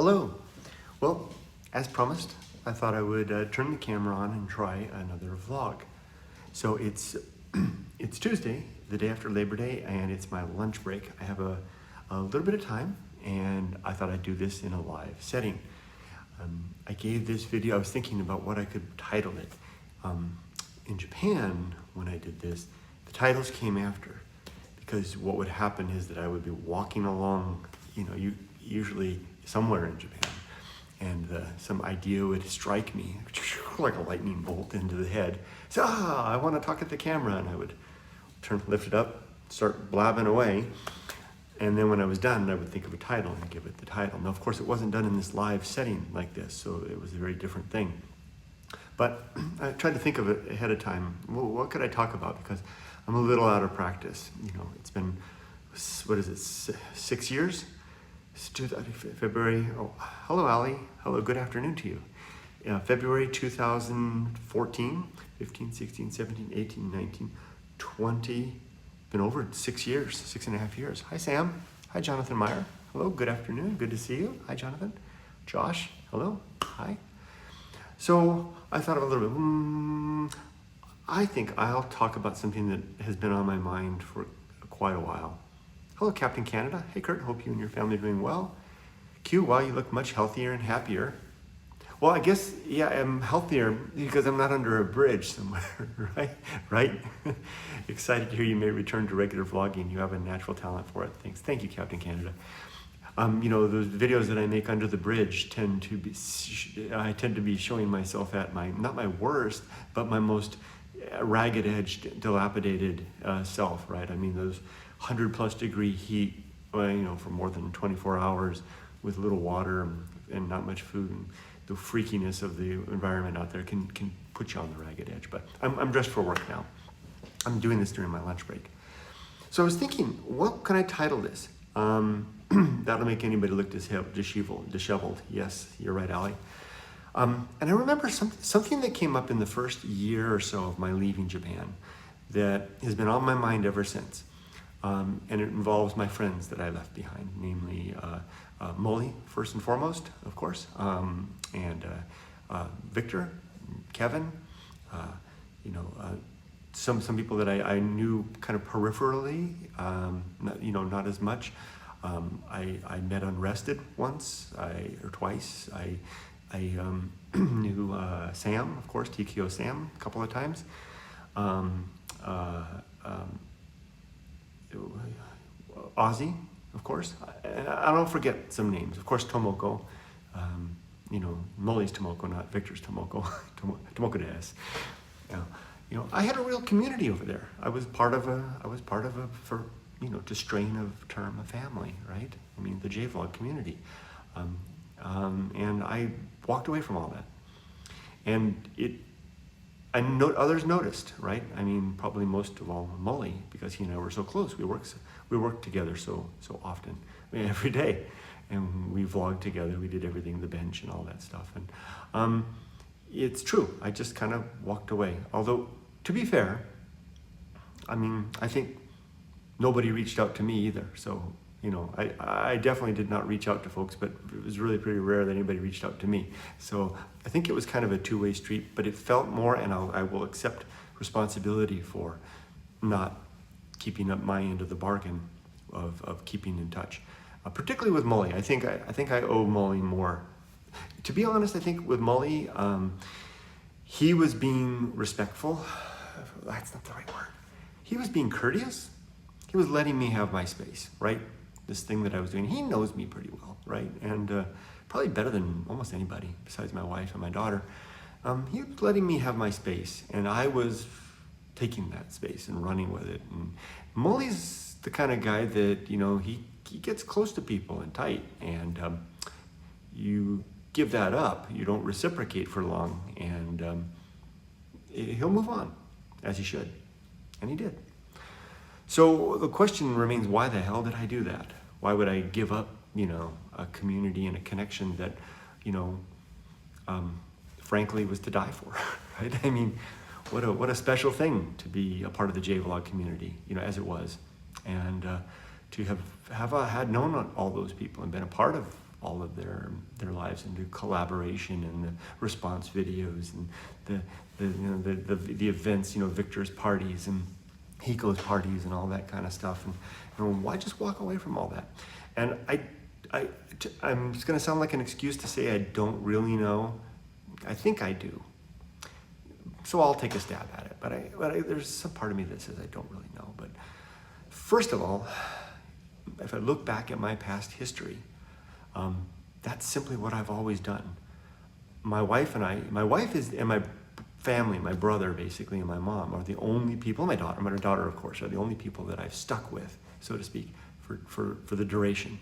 Hello. Well, as promised, I thought I would turn the camera on and try another vlog. So it's Tuesday, the day after Labor Day, and it's my lunch break. I have a little bit of time, and I thought I'd do this in a live setting. I gave this video, I was thinking about what I could title it. In Japan, when I did this, the titles came after, because what would happen is that I would be walking along, usually somewhere in Japan, and some idea would strike me like a lightning bolt into the head. So, I want to talk at the camera, and I would lift it up, start blabbing away, and then when I was done, I would think of a title and give it the title. Now, of course, it wasn't done in this live setting like this, so it was a very different thing. But I tried to think of it ahead of time. Well, what could I talk about? Because I'm a little out of practice. It's been, 6 years? February, hello, Allie. Hello, good afternoon to you. February 2014, 15, 16, 17, 18, 19, 20, been over 6 years, 6.5 years. Hi, Sam. Hi, Jonathan Meyer. Hello, good afternoon. Good to see you. Hi, Jonathan. Josh, hello. Hi. So I thought of a little bit, I think I'll talk about something that has been on my mind for quite a while. Hello, Captain Canada. Hey, Kurt, hope you and your family are doing well. Q, wow, you look much healthier and happier. Well, I guess, yeah, I'm healthier because I'm not under a bridge somewhere, right? Excited to hear you may return to regular vlogging. You have a natural talent for it. Thanks. Thank you, Captain Canada. Those videos that I make under the bridge I tend to be showing myself at not my worst, but my most ragged-edged, dilapidated self, right? I mean, those 100+ degree heat, for more than 24 hours with little water and not much food, and the freakiness of the environment out there can put you on the ragged edge. But I'm dressed for work now. I'm doing this during my lunch break. So I was thinking, what can I title this? That'll make anybody look disheveled. Yes, you're right, Allie. And I remember something that came up in the first year or so of my leaving Japan that has been on my mind ever since. And it involves my friends that I left behind, namely Molly, first and foremost, of course, and Victor, Kevin, some people that I knew kind of peripherally, not as much. I met Unrested once or twice. I knew Sam, of course, TKO Sam, a couple of times. Ozzy, of course. I don't forget some names. Of course, Tomoko. Molly's Tomoko, not Victor's Tomoko. Tomoko des. I had a real community over there. I was part of a, to strain of term, a family, right? I mean, the JVLOG community. And I walked away from all that. And I know others noticed, right? I mean, probably most of all Molly, because he and I were so close. We worked together so often, every day, and we vlogged together. We did everything, the bench and all that stuff. And it's true. I just kind of walked away. Although, to be fair, I think nobody reached out to me either. So, I definitely did not reach out to folks, but it was really pretty rare that anybody reached out to me. So I think it was kind of a two-way street, but it felt more, and I will accept responsibility for not keeping up my end of the bargain of keeping in touch. Particularly with Molly. I think I owe Molly more. To be honest, I think with Molly, he was being respectful. That's not the right word. He was being courteous. He was letting me have my space, right? This thing that I was doing. He knows me pretty well, right? And probably better than almost anybody besides my wife and my daughter. He was letting me have my space, and I was taking that space and running with it. And Molly's the kind of guy that, he gets close to people and tight, and you give that up, you don't reciprocate for long, and he'll move on, as he should, and he did. So the question remains, why the hell did I do that? Why would I give up, a community and a connection that, frankly was to die for, right? I mean, what a special thing to be a part of the JVLOG community, as it was. And to have had known all those people and been a part of all of their lives, and the collaboration and the response videos and the events, Victor's parties and Hiko's parties and all that kind of stuff. And why just walk away from all that? And I'm just going to sound like an excuse to say I don't really know. I think I do. So I'll take a stab at it. But there's some part of me that says I don't really know. But first of all, if I look back at my past history, that's simply what I've always done. My wife and my family, my brother basically, and my mom are the only people, my daughter of course, are the only people that I've stuck with, so to speak, for the duration.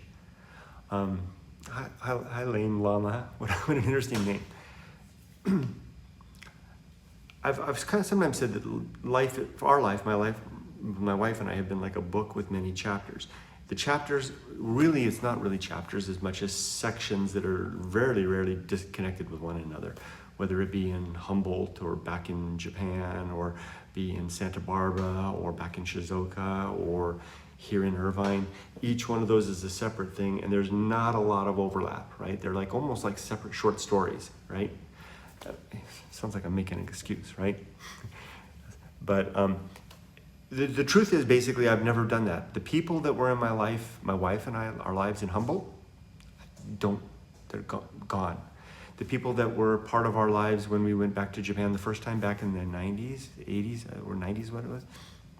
Hi Lane Llama, what an interesting name. I've kind of sometimes said that my wife and I have been like a book with many chapters. The chapters, really, it's not really chapters as much as sections that are very rarely disconnected with one another, whether it be in Humboldt or back in Japan or be in Santa Barbara or back in Shizuoka or here in Irvine. Each one of those is a separate thing, and there's not a lot of overlap, right? They're like almost like separate short stories, right? Sounds like I'm making an excuse, right? But the truth is, basically, I've never done that. The people that were in my life, my wife and I, our lives in Humboldt, they're gone. The people that were part of our lives when we went back to Japan the first time back in the 90s, 80s, or 90s, what it was?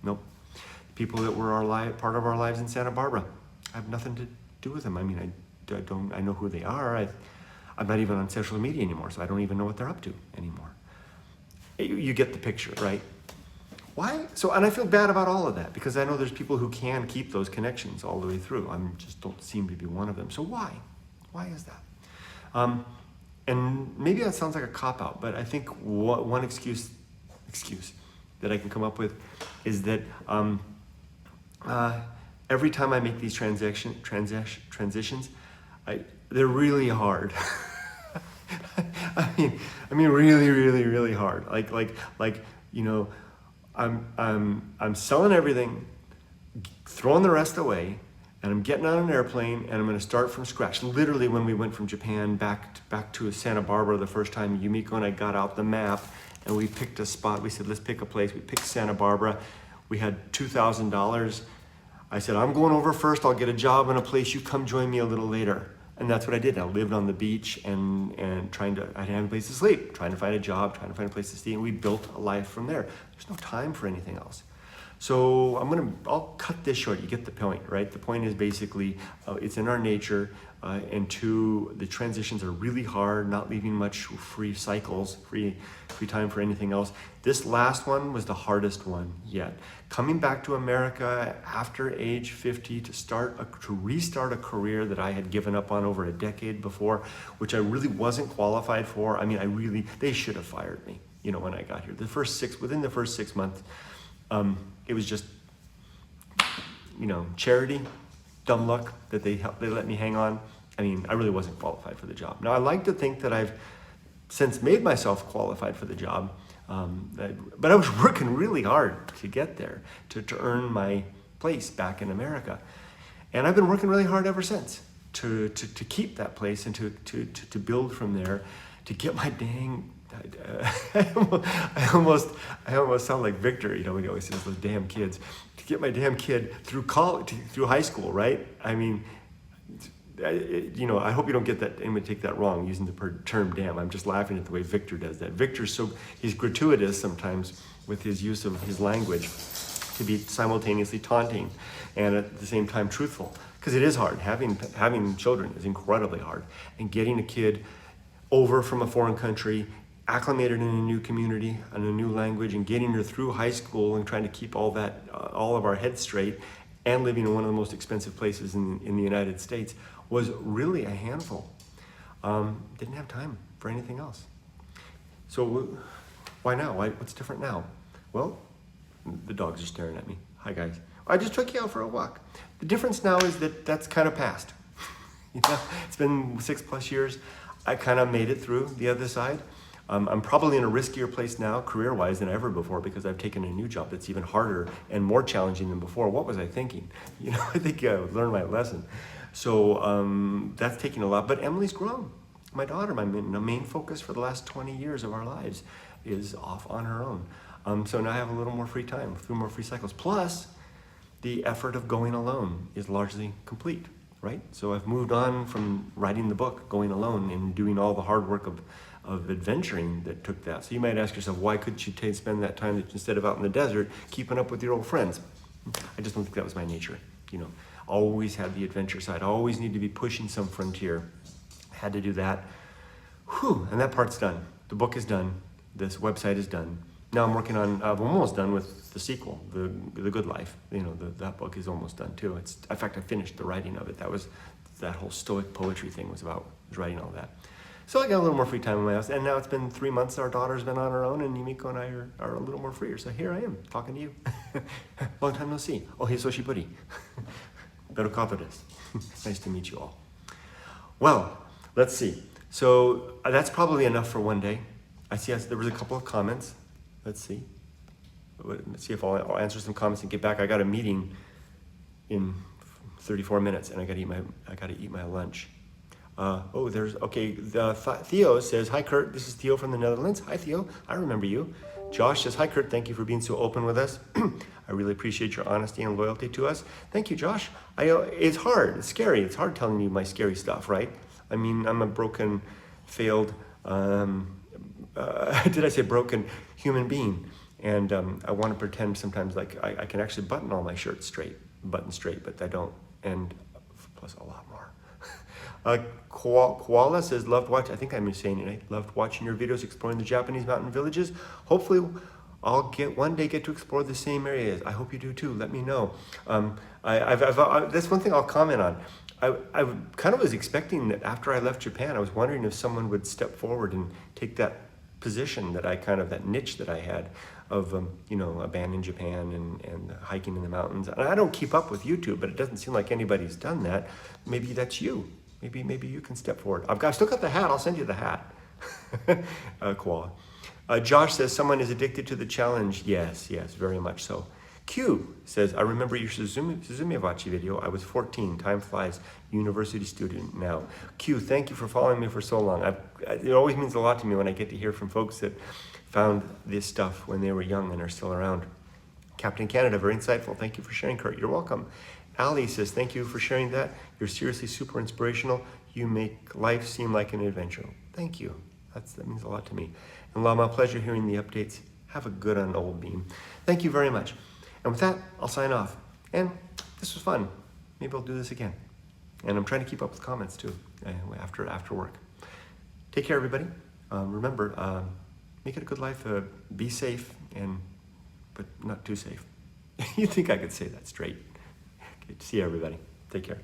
Nope. The people that were part of our lives in Santa Barbara, I have nothing to do with them. I mean, I know who they are. I'm not even on social media anymore, so I don't even know what they're up to anymore. You get the picture, right? Why? So, and I feel bad about all of that because I know there's people who can keep those connections all the way through. I just don't seem to be one of them. So why? Why is that? And maybe that sounds like a cop-out, but I think one excuse that I can come up with is that every time I make these transitions, they're really hard. I mean, really hard. Like, I'm selling everything, throwing the rest away, and I'm getting on an airplane, and I'm going to start from scratch. Literally, when we went from Japan back to Santa Barbara the first time, Yumiko and I got out the map, and we picked a spot. We said, let's pick a place. We picked Santa Barbara. We had $2,000. I said, I'm going over first. I'll get a job in a place. You come join me a little later. And that's what I did. I lived on the beach and I didn't have a place to sleep, trying to find a job, trying to find a place to stay, and we built a life from there. There's no time for anything else. So I'll cut this short. You get the point, right? The point is basically, it's in our nature, and the transitions are really hard, not leaving much free cycles, free time for anything else. This last one was the hardest one yet. Coming back to America after age 50 to restart a career that I had given up on over a decade before, which I really wasn't qualified for. I mean, they should have fired me, when I got here. Within the first 6 months, it was just, charity, dumb luck that they let me hang on. I mean, I really wasn't qualified for the job. Now, I like to think that I've since made myself qualified for the job, but I was working really hard to get there, to earn my place back in America. And I've been working really hard ever since to keep that place and to build from there, to get my dang... I almost sound like Victor, when he always says those damn kids. To get my damn kid through college, through high school, right? I mean, I hope you don't get that, anyone take that wrong using the term damn. I'm just laughing at the way Victor does that. He's gratuitous sometimes with his use of his language to be simultaneously taunting and at the same time truthful. Because it is hard. Having children is incredibly hard. And getting a kid over from a foreign country, acclimated in a new community, in a new language, and getting her through high school and trying to keep all of our heads straight and living in one of the most expensive places in the United States was really a handful. Didn't have time for anything else. So why now? What's different now? Well, the dogs are staring at me. Hi guys. I just took you out for a walk. The difference now is that's kind of past. It's been 6+ years. I kind of made it through the other side. I'm probably in a riskier place now, career-wise, than ever before, because I've taken a new job that's even harder and more challenging than before. What was I thinking? You know, I think I learned my lesson. So that's taking a lot, but Emily's grown. My daughter, my main focus for the last 20 years of our lives, is off on her own. So now I have a little more free time, a few more free cycles. Plus, the effort of going alone is largely complete, right? So I've moved on from writing the book, going alone, and doing all the hard work of adventuring that took that. So you might ask yourself, why couldn't you spend that time instead of out in the desert, keeping up with your old friends? I just don't think that was my nature, you know. Always had the adventure side, always need to be pushing some frontier. Had to do that. Whew, and that part's done. The book is done. This website is done. Now I'm working on, I'm almost done with the sequel, The Good Life. You know, that book is almost done too. In fact, I finished the writing of it. That whole Stoic poetry thing was writing all that. So I got a little more free time in my house, and now it's been 3 months. Our daughter's been on her own, and Yumiko and I are a little more freer. So here I am, talking to you. Long time no see. Oh, hey, Soshiburi. Berukato desu. Nice to meet you all. Well, let's see. So that's probably enough for one day. I see there was a couple of comments. Let's see. Let's see if I'll answer some comments and get back. I got a meeting in 34 minutes, and I got to eat my lunch. Theo says, hi Kurt, this is Theo from the Netherlands. Hi Theo, I remember you. Josh says, hi Kurt, thank you for being so open with us. I really appreciate your honesty and loyalty to us. Thank you, Josh. It's hard, it's scary. It's hard telling you my scary stuff, right? I mean, I'm a broken, failed, did I say broken human being? And I want to pretend sometimes like I can actually button all my shirts straight, but I don't, and plus a lot more. Koala says, loved watching, I think I'm saying it right, loved watching your videos exploring the Japanese mountain villages. Hopefully I'll one day get to explore the same areas. I hope you do too, let me know. That's one thing I'll comment on. I kind of was expecting that after I left Japan, I was wondering if someone would step forward and take that position that niche that I had of, abandoning Japan and hiking in the mountains. And I don't keep up with YouTube, but it doesn't seem like anybody's done that. Maybe that's you. Maybe you can step forward. I still got the hat. I'll send you the hat. Koala. Josh says, someone is addicted to the challenge. Yes, very much so. Q says, I remember your Suzumiwachi video. I was 14, time flies, university student now. Q, thank you for following me for so long. It always means a lot to me when I get to hear from folks that found this stuff when they were young and are still around. Captain Canada, very insightful. Thank you for sharing, Kurt. You're welcome. Ali says, thank you for sharing that. You're seriously super inspirational. You make life seem like an adventure. Thank you. That means a lot to me. And Lama, pleasure hearing the updates. Have a good on Old Beam. Thank you very much. And with that, I'll sign off. And this was fun. Maybe I'll do this again. And I'm trying to keep up with comments too, after work. Take care, everybody. Remember, make it a good life. Be safe, but not too safe. You'd think I could say that straight. Okay, see you, everybody. Take care.